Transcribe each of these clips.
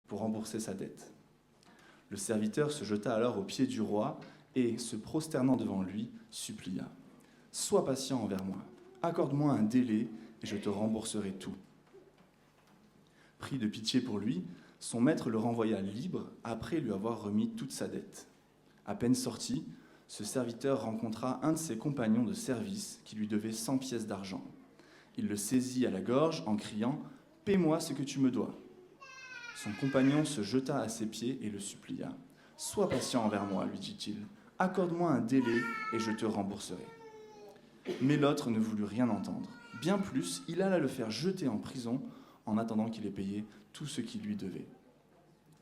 pour rembourser sa dette. Le serviteur se jeta alors aux pieds du roi et, se prosternant devant lui, supplia « Sois patient envers moi, accorde-moi un délai et je te rembourserai tout. » Pris de pitié pour lui, son maître le renvoya libre après lui avoir remis toute sa dette. À peine sorti, ce serviteur rencontra un de ses compagnons de service qui lui devait 100 pièces d'argent. Il le saisit à la gorge en criant « Paie-moi ce que tu me dois !» Son compagnon se jeta à ses pieds et le supplia. « Sois patient envers moi, lui dit-il. Accorde-moi un délai et je te rembourserai. » Mais l'autre ne voulut rien entendre. Bien plus, il alla le faire jeter en prison en attendant qu'il ait payé tout ce qu'il lui devait.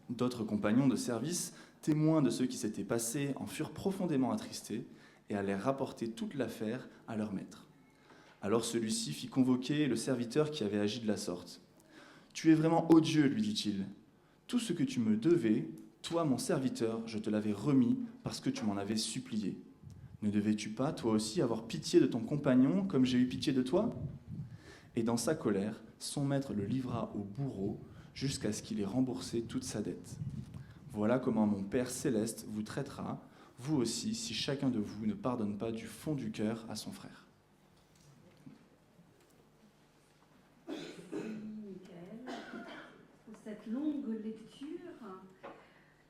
D'autres compagnons de service, témoins de ce qui s'était passé, en furent profondément attristés et allèrent rapporter toute l'affaire à leur maître. Alors celui-ci fit convoquer le serviteur qui avait agi de la sorte. « Tu es vraiment odieux, lui dit-il. Tout ce que tu me devais, toi, mon serviteur, je te l'avais remis parce que tu m'en avais supplié. Ne devais-tu pas, toi aussi, avoir pitié de ton compagnon comme j'ai eu pitié de toi ?» Et dans sa colère, son maître le livra au bourreau jusqu'à ce qu'il ait remboursé toute sa dette. Voilà comment mon Père céleste vous traitera, vous aussi, si chacun de vous ne pardonne pas du fond du cœur à son frère. Pour cette longue lecture,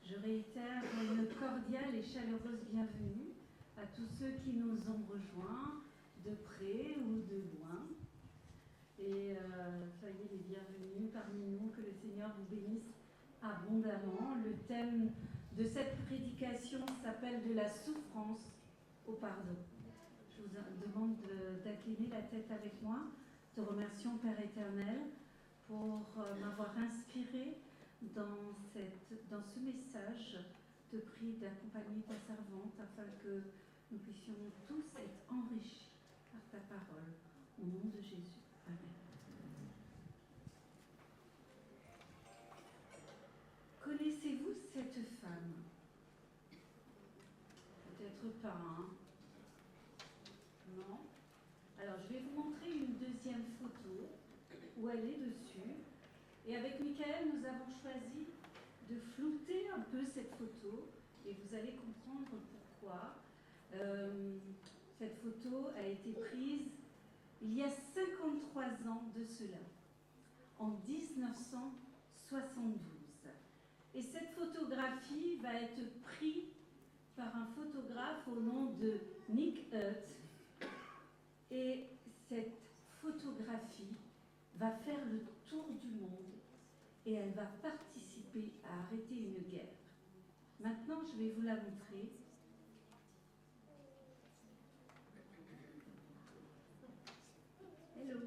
je réitère une cordiale et chaleureuse bienvenue à tous ceux qui nous ont rejoints de près ou de loin. Et soyez les bienvenus parmi nous, que le Seigneur vous bénisse abondamment. Le thème de cette prédication s'appelle « De la souffrance au pardon ». Je vous demande d'incliner la tête avec moi. Te remercions, Père éternel, pour m'avoir inspiré dans ce message. Te prie d'accompagner ta servante afin que nous puissions tous être enrichis par ta parole. Au nom de Jésus. Amen. Connaissez-vous cette femme? Peut-être pas, hein? Non? Alors, je vais vous montrer une deuxième photo où elle est dessus. Et avec Michael, nous avons choisi de flouter un peu cette photo et vous allez comprendre pourquoi. Cette photo a été prise il y a 53 ans de cela, en 1972. Et cette photographie va être prise par un photographe au nom de Nick Hutt. Et cette photographie va faire le tour du monde et elle va participer à arrêter une guerre. Maintenant, je vais vous la montrer. Hello.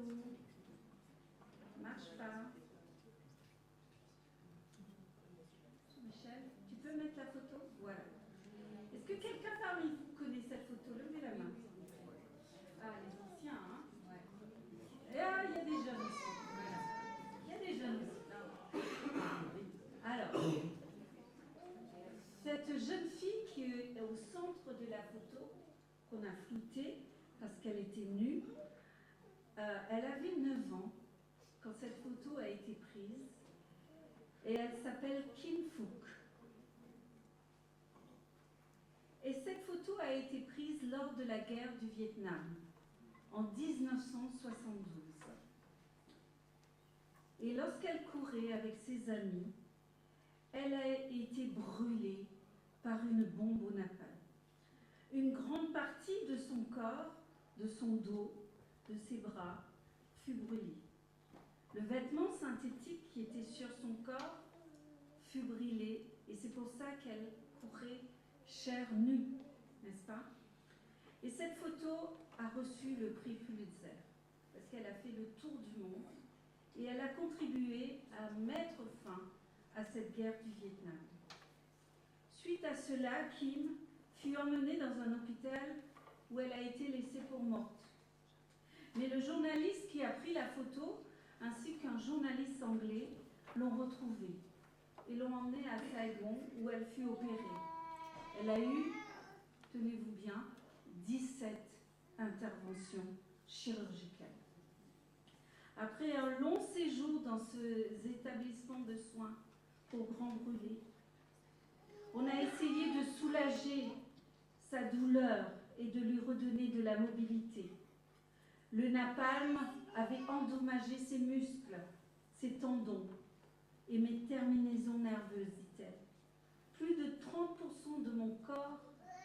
Ça marche pas. Michel, tu peux mettre la photo? Voilà. Est-ce que quelqu'un parmi vous connaît cette photo? Levez la main. Ah, les anciens, hein? Ouais. Et ah, il y a des jeunes aussi. Voilà. Il y a des jeunes aussi. Alors, cette jeune fille qui est au centre de la photo, qu'on a floutée parce qu'elle était nue, elle avait 9 ans quand cette photo a été prise et elle s'appelle Kim Phuc. Et cette photo a été prise lors de la guerre du Vietnam en 1972. Et lorsqu'elle courait avec ses amis, elle a été brûlée par une bombe au napalm. Une grande partie de son corps, de son dos, de ses bras, fut brûlée. Le vêtement synthétique qui était sur son corps fut brûlé, et c'est pour ça qu'elle courait chair nue, n'est-ce pas? Et cette photo a reçu le prix Pulitzer, parce qu'elle a fait le tour du monde, et elle a contribué à mettre fin à cette guerre du Vietnam. Suite à cela, Kim fut emmenée dans un hôpital où elle a été laissée pour morte. Mais le journaliste qui a pris la photo, ainsi qu'un journaliste anglais, l'ont retrouvée et l'ont emmenée à Saigon où elle fut opérée. Elle a eu, tenez-vous bien, 17 interventions chirurgicales. Après un long séjour dans ces établissements de soins au grand brûlé. On a essayé de soulager sa douleur et de lui redonner de la mobilité. Le napalm avait endommagé ses muscles, ses tendons et mes terminaisons nerveuses, dit-elle. Plus de 30% de mon corps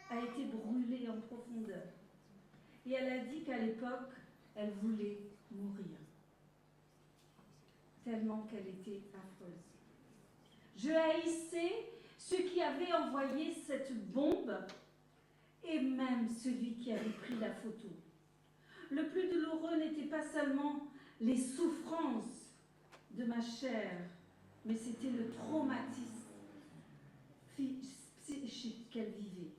a été brûlé en profondeur. Et elle a dit qu'à l'époque, elle voulait mourir, tellement qu'elle était affreuse. Je haïssais ceux qui avaient envoyé cette bombe et même celui qui avait pris la photo. Le plus douloureux n'était pas seulement les souffrances de ma chair, mais c'était le traumatisme psychique qu'elle vivait.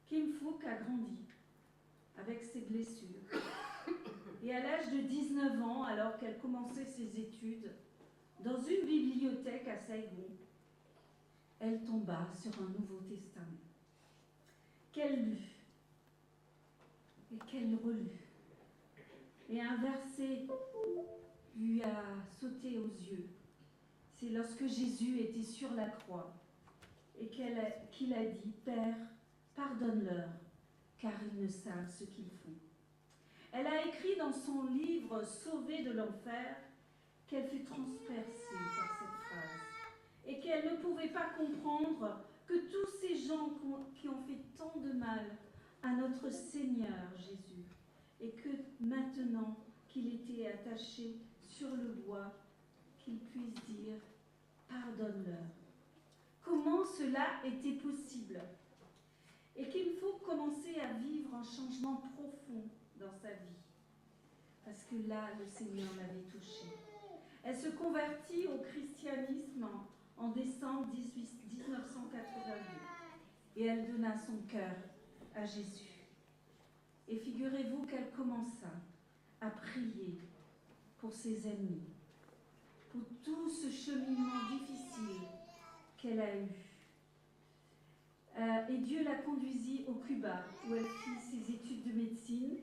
Kim Phuc a grandi avec ses blessures. Et à l'âge de 19 ans, alors qu'elle commençait ses études, dans une bibliothèque à Saigon, elle tomba sur un Nouveau Testament, qu'elle lut et qu'elle relut. Et un verset lui a sauté aux yeux. C'est lorsque Jésus était sur la croix et qu'il a dit « Père, pardonne-leur, car ils ne savent ce qu'ils font. » Elle a écrit dans son livre « Sauvée de l'enfer » qu'elle fut transpercée par cette phrase et qu'elle ne pouvait pas comprendre que tous ces gens qui ont fait tant de mal à notre Seigneur Jésus et que maintenant qu'il était attaché sur le bois, qu'il puisse dire « Pardonne-leur ». Comment cela était possible? Et qu'il faut commencer à vivre un changement profond dans sa vie. Parce que là, le Seigneur l'avait touchée. Elle se convertit au christianisme en décembre 1982. Et elle donna son cœur à Jésus. Et figurez-vous qu'elle commença à prier pour ses ennemis, pour tout ce cheminement difficile qu'elle a eu. Et Dieu la conduisit au Cuba, où elle fit ses études de médecine.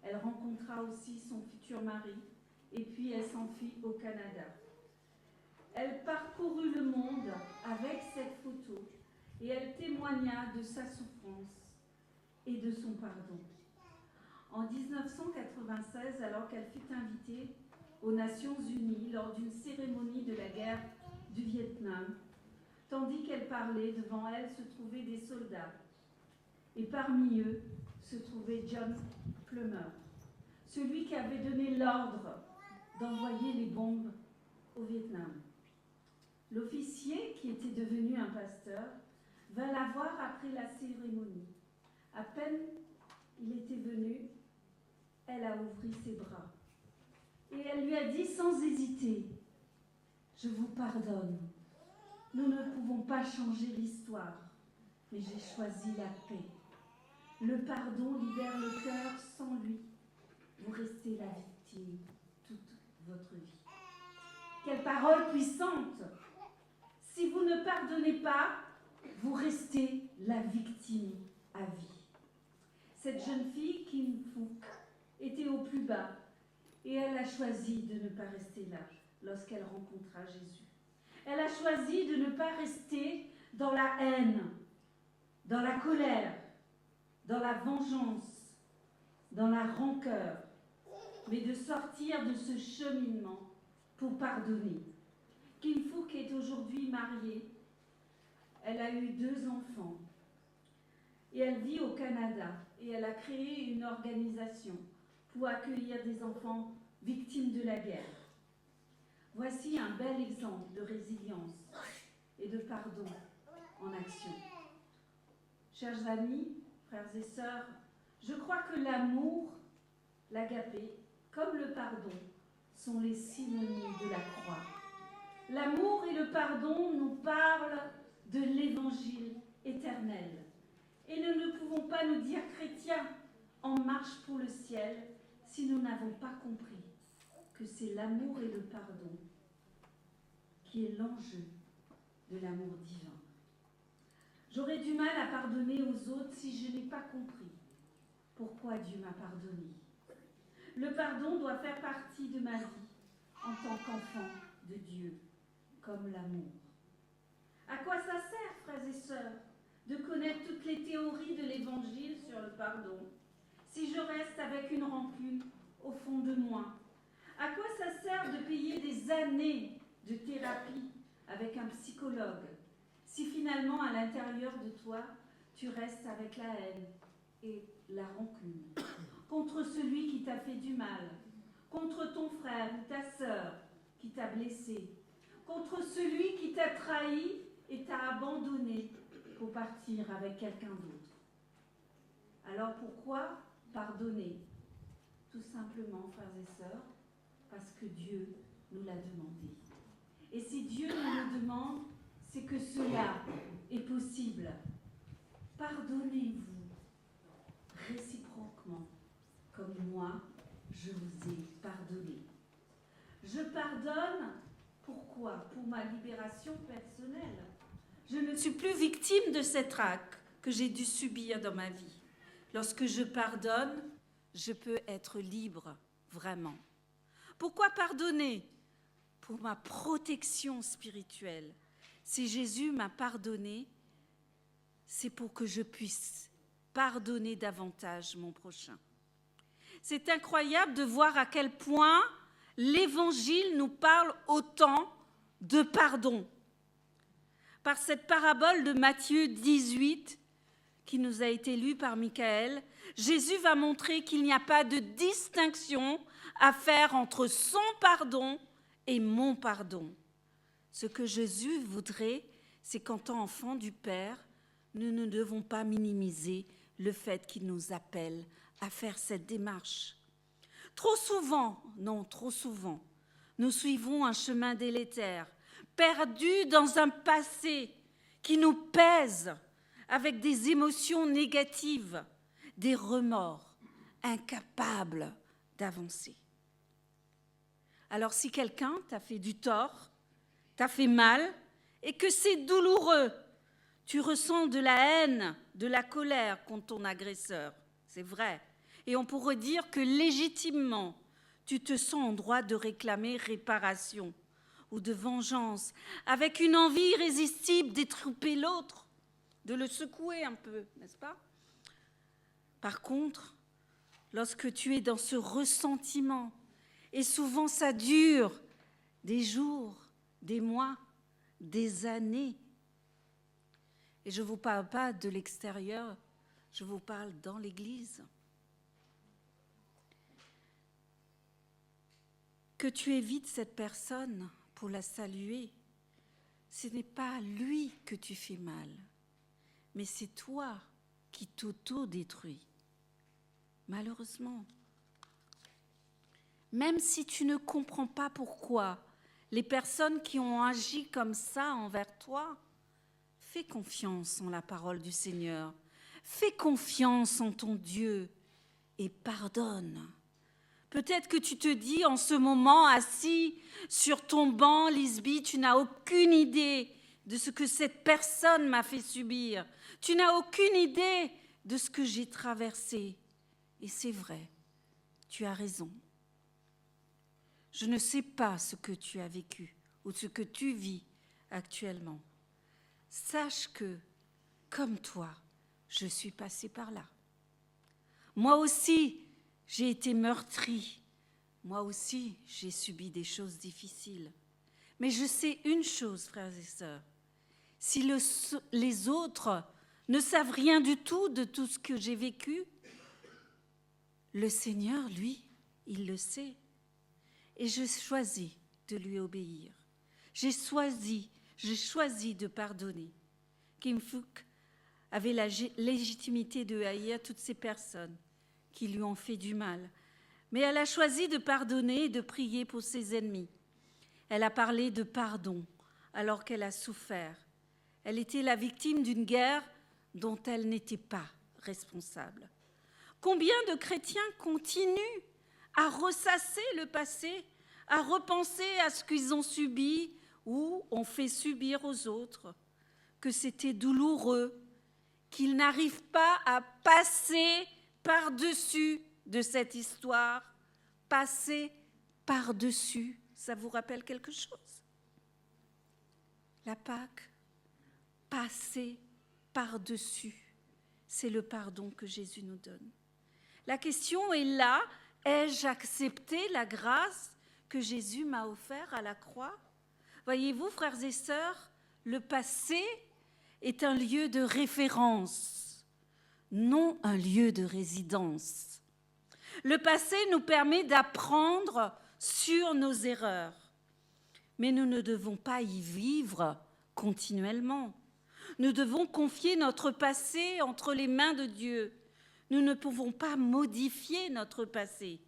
Elle rencontra aussi son futur mari, et puis elle s'enfuit au Canada. Elle parcourut le monde avec cette photo, et elle témoigna de sa souffrance et de son pardon. En 1996, alors qu'elle fut invitée aux Nations Unies lors d'une cérémonie de la guerre du Vietnam, tandis qu'elle parlait, devant elle se trouvaient des soldats. Et parmi eux se trouvait John Plummer, celui qui avait donné l'ordre d'envoyer les bombes au Vietnam. L'officier, qui était devenu un pasteur, va la voir après la cérémonie. À peine il était venu, elle a ouvert ses bras. Et elle lui a dit sans hésiter, « Je vous pardonne. Nous ne pouvons pas changer l'histoire, mais j'ai choisi la paix. Le pardon libère le cœur, sans lui, vous restez la victime toute votre vie. » Quelle parole puissante! Si vous ne pardonnez pas, vous restez la victime à vie. Cette jeune fille, Kim Phuc, était au plus bas et elle a choisi de ne pas rester là lorsqu'elle rencontra Jésus. Elle a choisi de ne pas rester dans la haine, dans la colère, dans la vengeance, dans la rancœur, mais de sortir de ce cheminement pour pardonner. Kim Phuc est aujourd'hui mariée. Elle a eu 2 enfants et elle vit au Canada et elle a créé une organisation pour accueillir des enfants victimes de la guerre. Voici un bel exemple de résilience et de pardon en action. Chers amis, frères et sœurs, je crois que l'amour, l'agapé, comme le pardon, sont les synonymes de la croix. L'amour et le pardon nous parlent de l'évangile éternel. Et nous ne pouvons pas nous dire chrétiens en marche pour le ciel si nous n'avons pas compris que c'est l'amour et le pardon qui est l'enjeu de l'amour divin. J'aurais du mal à pardonner aux autres si je n'ai pas compris pourquoi Dieu m'a pardonné. Le pardon doit faire partie de ma vie en tant qu'enfant de Dieu, comme l'amour. À quoi ça sert, frères et sœurs, de connaître toutes les théories de l'Évangile sur le pardon, si je reste avec une rancune au fond de moi? À quoi ça sert de payer des années de thérapie avec un psychologue, si finalement à l'intérieur de toi, tu restes avec la haine et la rancune contre celui qui t'a fait du mal, contre ton frère ou ta sœur qui t'a blessé, contre celui qui t'a trahi et t'a abandonné pour partir avec quelqu'un d'autre? Alors pourquoi pardonner? Tout simplement, frères et sœurs, parce que Dieu nous l'a demandé. Et si Dieu nous le demande, c'est que cela est possible. Pardonnez-vous réciproquement, comme moi, je vous ai pardonné. Je pardonne, pourquoi? Pour ma libération personnelle. Je ne suis plus victime de cet acte que j'ai dû subir dans ma vie. Lorsque je pardonne, je peux être libre, vraiment. Pourquoi pardonner? Pour ma protection spirituelle. Si Jésus m'a pardonné, c'est pour que je puisse pardonner davantage mon prochain. C'est incroyable de voir à quel point l'Évangile nous parle autant de pardon. Par cette parabole de Matthieu 18, qui nous a été lue par Michael, Jésus va montrer qu'il n'y a pas de distinction à faire entre son pardon et mon pardon. Ce que Jésus voudrait, c'est qu'en tant qu'enfants du Père, nous ne devons pas minimiser le fait qu'il nous appelle à faire cette démarche. Trop souvent, nous suivons un chemin délétère, perdus dans un passé qui nous pèse avec des émotions négatives, des remords, incapables d'avancer. Alors si quelqu'un t'a fait du tort, t'a fait mal, et que c'est douloureux, tu ressens de la haine, de la colère contre ton agresseur, c'est vrai. Et on pourrait dire que légitimement, tu te sens en droit de réclamer réparation ou de vengeance, avec une envie irrésistible d'étrouper l'autre, de le secouer un peu, n'est-ce pas? Par contre, lorsque tu es dans ce ressentiment, et souvent ça dure des jours, des mois, des années. Et je ne vous parle pas de l'extérieur, je vous parle dans l'Église. Que tu évites cette personne pour la saluer, ce n'est pas lui que tu fais mal, mais c'est toi qui t'auto-détruis. Malheureusement. Même si tu ne comprends pas pourquoi les personnes qui ont agi comme ça envers toi, fais confiance en la parole du Seigneur. Fais confiance en ton Dieu et pardonne. Peut-être que tu te dis en ce moment, assis sur ton banc, Lisby, tu n'as aucune idée de ce que cette personne m'a fait subir. Tu n'as aucune idée de ce que j'ai traversé. Et c'est vrai, tu as raison. Je ne sais pas ce que tu as vécu ou ce que tu vis actuellement. Sache que, comme toi, je suis passée par là. Moi aussi, j'ai été meurtrie. Moi aussi, j'ai subi des choses difficiles. Mais je sais une chose, frères et sœurs. Si les autres ne savent rien du tout de tout ce que j'ai vécu, le Seigneur, lui, il le sait. Et je choisis de lui obéir. J'ai choisi de pardonner. Kim Fook avait la légitimité de haïr toutes ces personnes qui lui ont fait du mal. Mais elle a choisi de pardonner et de prier pour ses ennemis. Elle a parlé de pardon alors qu'elle a souffert. Elle était la victime d'une guerre dont elle n'était pas responsable. Combien de chrétiens continuent à ressasser le passé, à repenser à ce qu'ils ont subi ou ont fait subir aux autres, que c'était douloureux, qu'ils n'arrivent pas à passer par-dessus de cette histoire, passer par-dessus. Ça vous rappelle quelque chose? La Pâque, passer par-dessus. C'est le pardon que Jésus nous donne. La question est là, ai-je accepté la grâce que Jésus m'a offerte à la croix? Voyez-vous, frères et sœurs, le passé est un lieu de référence, non un lieu de résidence. Le passé nous permet d'apprendre sur nos erreurs, mais nous ne devons pas y vivre continuellement. Nous devons confier notre passé entre les mains de Dieu. Nous ne pouvons pas modifier notre passé,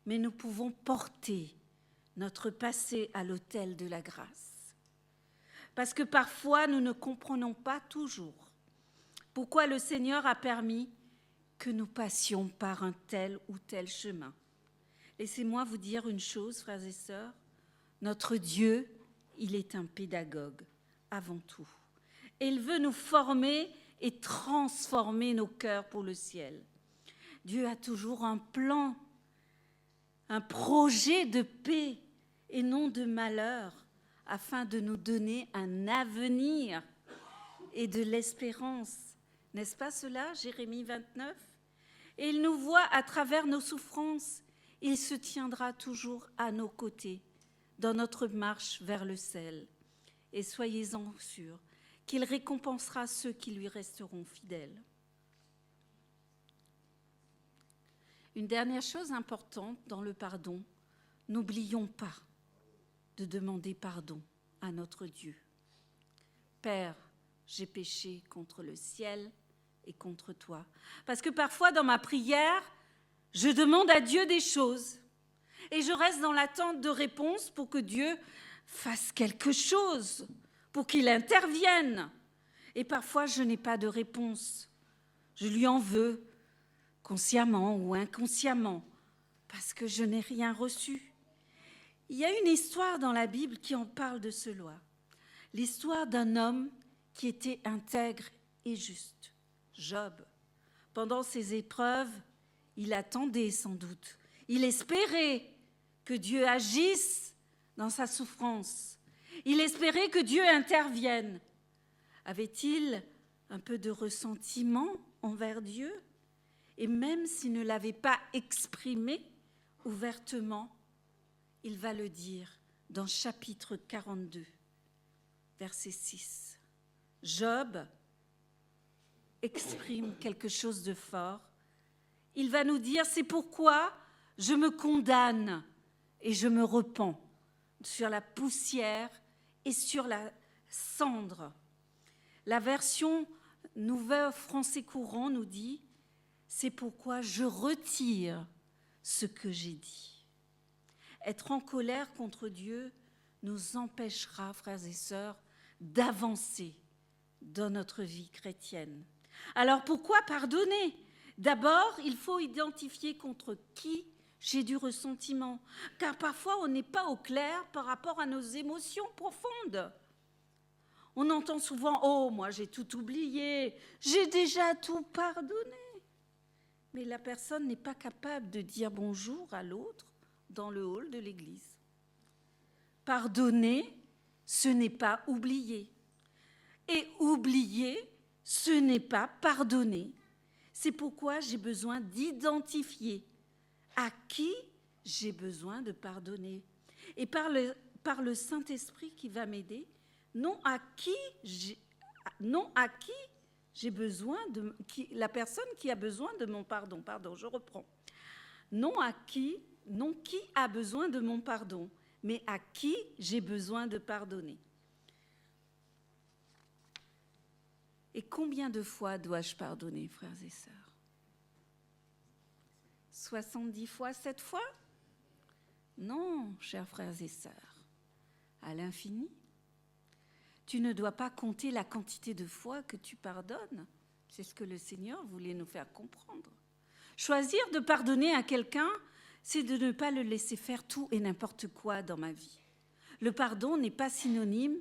mais nous pouvons porter notre passé à l'autel de la grâce. Parce que parfois, nous ne comprenons pas toujours pourquoi le Seigneur a permis que nous passions par un tel ou tel chemin. Laissez-moi vous dire une chose, frères et sœurs, notre Dieu, il est un pédagogue avant tout. Et il veut nous former et transformer nos cœurs pour le ciel. Dieu a toujours un plan, un projet de paix et non de malheur, afin de nous donner un avenir et de l'espérance. N'est-ce pas cela, Jérémie 29 ? Et il nous voit à travers nos souffrances. Il se tiendra toujours à nos côtés dans notre marche vers le ciel. Et soyez-en sûrs qu'il récompensera ceux qui lui resteront fidèles. Une dernière chose importante dans le pardon, n'oublions pas de demander pardon à notre Dieu. Père, j'ai péché contre le ciel et contre toi. Parce que parfois dans ma prière, je demande à Dieu des choses et je reste dans l'attente de réponses pour que Dieu fasse quelque chose, pour qu'il intervienne. Et parfois, je n'ai pas de réponse. Je lui en veux, consciemment ou inconsciemment, parce que je n'ai rien reçu. Il y a une histoire dans la Bible qui en parle de cela. L'histoire d'un homme qui était intègre et juste, Job. Pendant ses épreuves, il attendait sans doute. Il espérait que Dieu agisse dans sa souffrance. Il espérait que Dieu intervienne. Avait-il un peu de ressentiment envers Dieu? Et même s'il ne l'avait pas exprimé ouvertement, il va le dire dans chapitre 42, verset 6. Job exprime quelque chose de fort. Il va nous dire, c'est pourquoi je me condamne et je me repens sur la poussière et sur la cendre. La version Nouveau Français Courant nous dit, c'est pourquoi je retire ce que j'ai dit. Être en colère contre Dieu nous empêchera, frères et sœurs, d'avancer dans notre vie chrétienne. Alors pourquoi pardonner? D'abord, il faut identifier contre qui j'ai du ressentiment, car parfois on n'est pas au clair par rapport à nos émotions profondes. On entend souvent « Oh, moi j'ai tout oublié, j'ai déjà tout pardonné ». Mais la personne n'est pas capable de dire bonjour à l'autre dans le hall de l'église. Pardonner, ce n'est pas oublier. Et oublier, ce n'est pas pardonner. C'est pourquoi j'ai besoin d'identifier à qui j'ai besoin de pardonner. Et par le Saint-Esprit qui va m'aider, non à qui j'ai besoin de la personne qui a besoin de mon pardon. Je reprends. Non qui a besoin de mon pardon, mais à qui j'ai besoin de pardonner. Et combien de fois dois-je pardonner, frères et sœurs? 70 fois, 7 fois? Non, chers frères et sœurs, à l'infini. Tu ne dois pas compter la quantité de fois que tu pardonnes. C'est ce que le Seigneur voulait nous faire comprendre. Choisir de pardonner à quelqu'un, c'est de ne pas le laisser faire tout et n'importe quoi dans ma vie. Le pardon n'est pas synonyme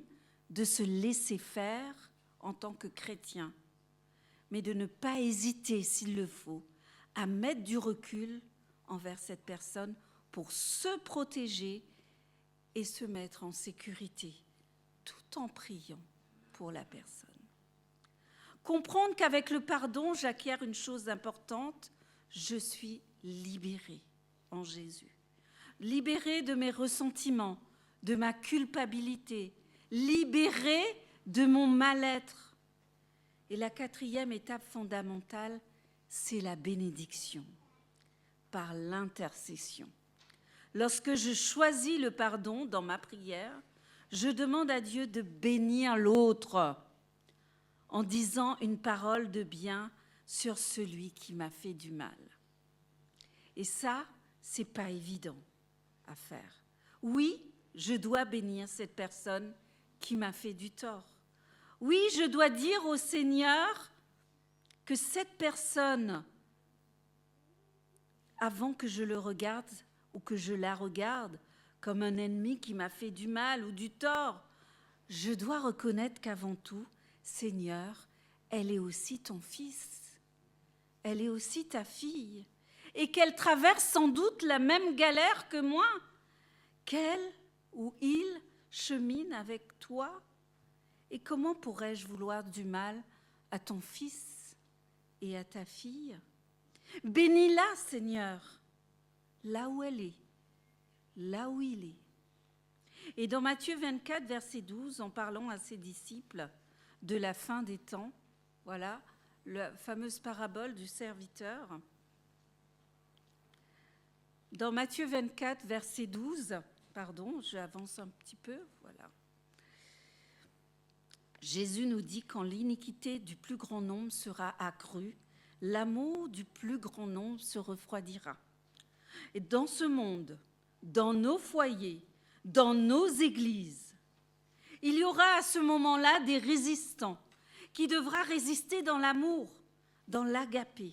de se laisser faire en tant que chrétien, mais de ne pas hésiter, s'il le faut, à mettre du recul envers cette personne pour se protéger et se mettre en sécurité, tout en priant pour la personne. Comprendre qu'avec le pardon, j'acquiers une chose importante, je suis libérée en Jésus. Libérée de mes ressentiments, de ma culpabilité, libérée de mon mal-être. Et la 4e étape fondamentale, c'est la bénédiction par l'intercession. Lorsque je choisis le pardon dans ma prière, je demande à Dieu de bénir l'autre en disant une parole de bien sur celui qui m'a fait du mal. Et ça, c'est pas évident à faire. Oui, je dois bénir cette personne qui m'a fait du tort. Oui, je dois dire au Seigneur que cette personne, avant que je le regarde ou que je la regarde comme un ennemi qui m'a fait du mal ou du tort, je dois reconnaître qu'avant tout, Seigneur, elle est aussi ton fils, elle est aussi ta fille, et qu'elle traverse sans doute la même galère que moi, qu'elle ou il chemine avec toi. Et comment pourrais-je vouloir du mal à ton fils et à ta fille? Bénis-la, Seigneur, là où elle est, là où il est. Et dans Matthieu 24, verset 12, en parlant à ses disciples de la fin des temps, voilà, la fameuse parabole du serviteur. Dans Matthieu 24, verset 12, j'avance un petit peu, voilà. Jésus nous dit quand l'iniquité du plus grand nombre sera accrue, l'amour du plus grand nombre se refroidira. Et dans ce monde, dans nos foyers, dans nos églises, il y aura à ce moment-là des résistants qui devront résister dans l'amour, dans l'agapé.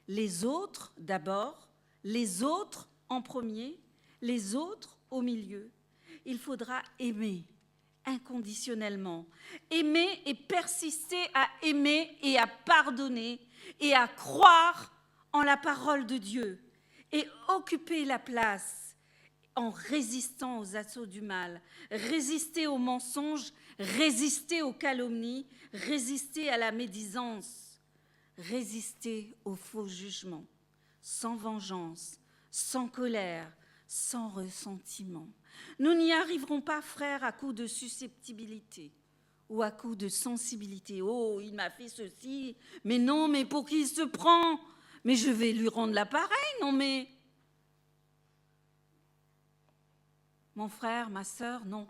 Les autres d'abord, les autres en premier, les autres au milieu. Il faudra aimer inconditionnellement, aimer et persister à aimer et à pardonner et à croire en la parole de Dieu et occuper la place en résistant aux assauts du mal, résister aux mensonges, résister aux calomnies, résister à la médisance, résister aux faux jugements, sans vengeance, sans colère, sans ressentiment. Nous n'y arriverons pas, frères, à coup de susceptibilité ou à coup de sensibilité. Oh, il m'a fait ceci, mais non, mais pour qui il se prend? Mais je vais lui rendre l'appareil, non mais... Mon frère, ma sœur, non.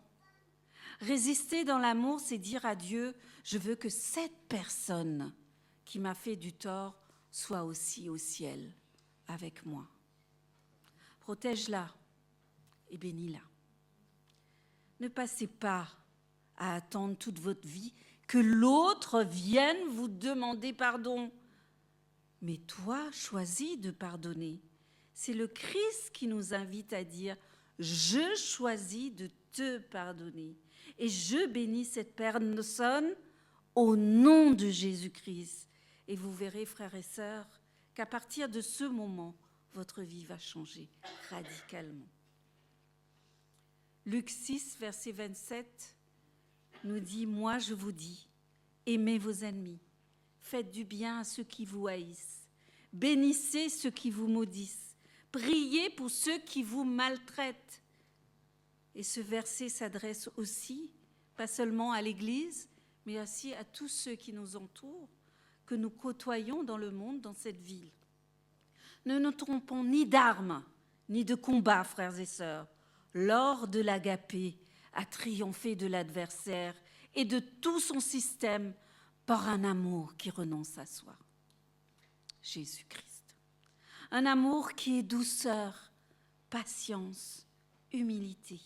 Résister dans l'amour, c'est dire à Dieu, je veux que cette personne qui m'a fait du tort soit aussi au ciel avec moi. Protège-la et bénis-la. Ne passez pas à attendre toute votre vie que l'autre vienne vous demander pardon. Mais toi, choisis de pardonner. C'est le Christ qui nous invite à dire « Je choisis de te pardonner et je bénis cette personne au nom de Jésus-Christ. » Et vous verrez, frères et sœurs, qu'à partir de ce moment, votre vie va changer radicalement. Luc 6, verset 27 nous dit « Moi, je vous dis, aimez vos ennemis, faites du bien à ceux qui vous haïssent, bénissez ceux qui vous maudissent, priez pour ceux qui vous maltraitent. » Et ce verset s'adresse aussi, pas seulement à l'Église, mais aussi à tous ceux qui nous entourent, que nous côtoyons dans le monde, dans cette ville. Ne nous trompons ni d'armes, ni de combats, frères et sœurs. L'or de l'agapé a triomphé de l'adversaire et de tout son système par un amour qui renonce à soi. Jésus-Christ. Un amour qui est douceur, patience, humilité,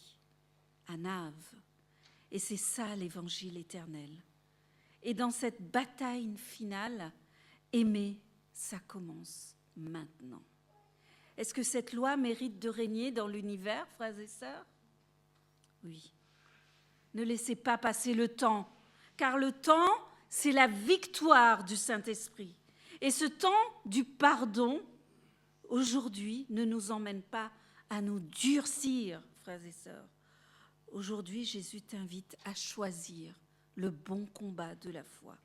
anave. Et c'est ça l'évangile éternel. Et dans cette bataille finale, aimer, ça commence maintenant. Est-ce que cette loi mérite de régner dans l'univers, frères et sœurs? Oui. Ne laissez pas passer le temps, car le temps, c'est la victoire du Saint-Esprit. Et ce temps du pardon, aujourd'hui, ne nous emmène pas à nous durcir, frères et sœurs. Aujourd'hui, Jésus t'invite à choisir le bon combat de la foi.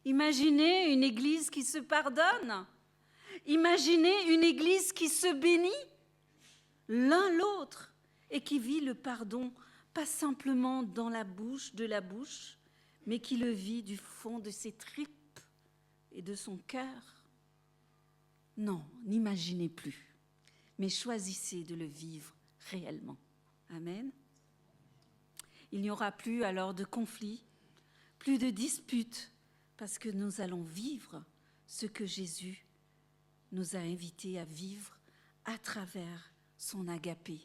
Imaginez une église qui se pardonne. Imaginez une église qui se bénit l'un l'autre et qui vit le pardon, pas simplement dans la bouche, mais qui le vit du fond de ses tripes et de son cœur. Non, n'imaginez plus, mais choisissez de le vivre réellement. Amen. Il n'y aura plus alors de conflits, plus de disputes, parce que nous allons vivre ce que Jésus nous a invités à vivre à travers son agapé.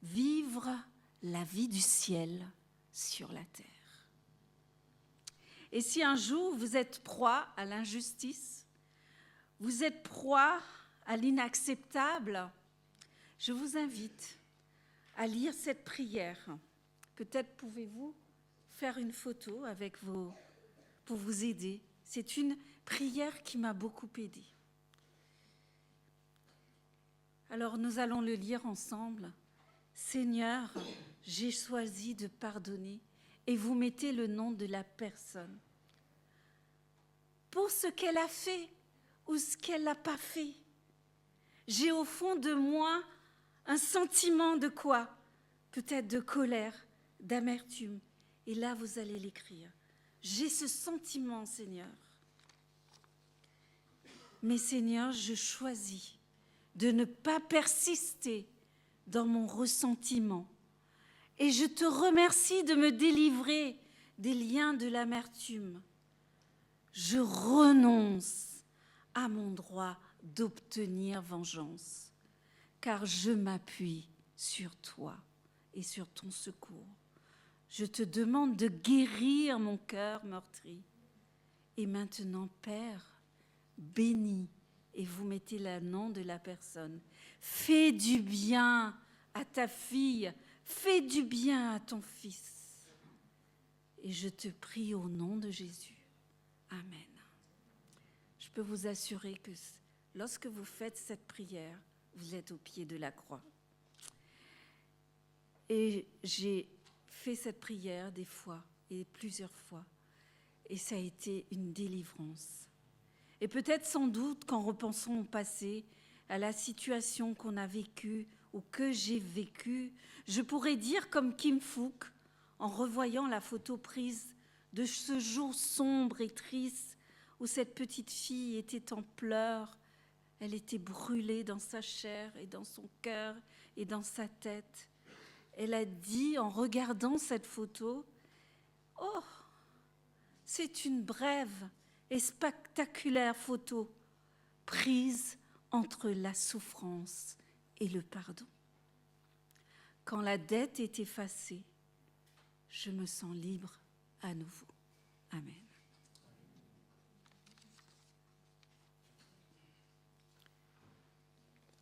Vivre la vie du ciel sur la terre. Et si un jour vous êtes proie à l'injustice, vous êtes proie à l'inacceptable, je vous invite à lire cette prière. Peut-être pouvez-vous faire une photo avec pour vous aider. C'est une prière qui m'a beaucoup aidée. Alors nous allons le lire ensemble. Seigneur, j'ai choisi de pardonner, et vous mettez le nom de la personne pour ce qu'elle a fait ou ce qu'elle n'a pas fait. J'ai au fond de moi un sentiment de quoi? Peut-être de colère, d'amertume. Et là, vous allez l'écrire. J'ai ce sentiment, Seigneur. Mais Seigneur, je choisis de ne pas persister dans mon ressentiment. Et je te remercie de me délivrer des liens de l'amertume. Je renonce à mon droit d'obtenir vengeance, car je m'appuie sur toi et sur ton secours. Je te demande de guérir mon cœur meurtri. Et maintenant, Père, bénis, et vous mettez le nom de la personne. Fais du bien à ta fille, fais du bien à ton fils. Et je te prie au nom de Jésus. Amen. Je peux vous assurer que lorsque vous faites cette prière, vous êtes au pied de la croix. Et j'ai fait cette prière des fois, et plusieurs fois, et ça a été une délivrance. Et peut-être sans doute qu'en repensant au passé, à la situation qu'on a vécue ou que j'ai vécue, je pourrais dire comme Kim Phuc, en revoyant la photo prise de ce jour sombre et triste où cette petite fille était en pleurs, elle était brûlée dans sa chair et dans son cœur et dans sa tête. Elle a dit en regardant cette photo, « Oh, c'est une brève et spectaculaire photo prise entre la souffrance et le pardon. Quand la dette est effacée, je me sens libre à nouveau. » Amen.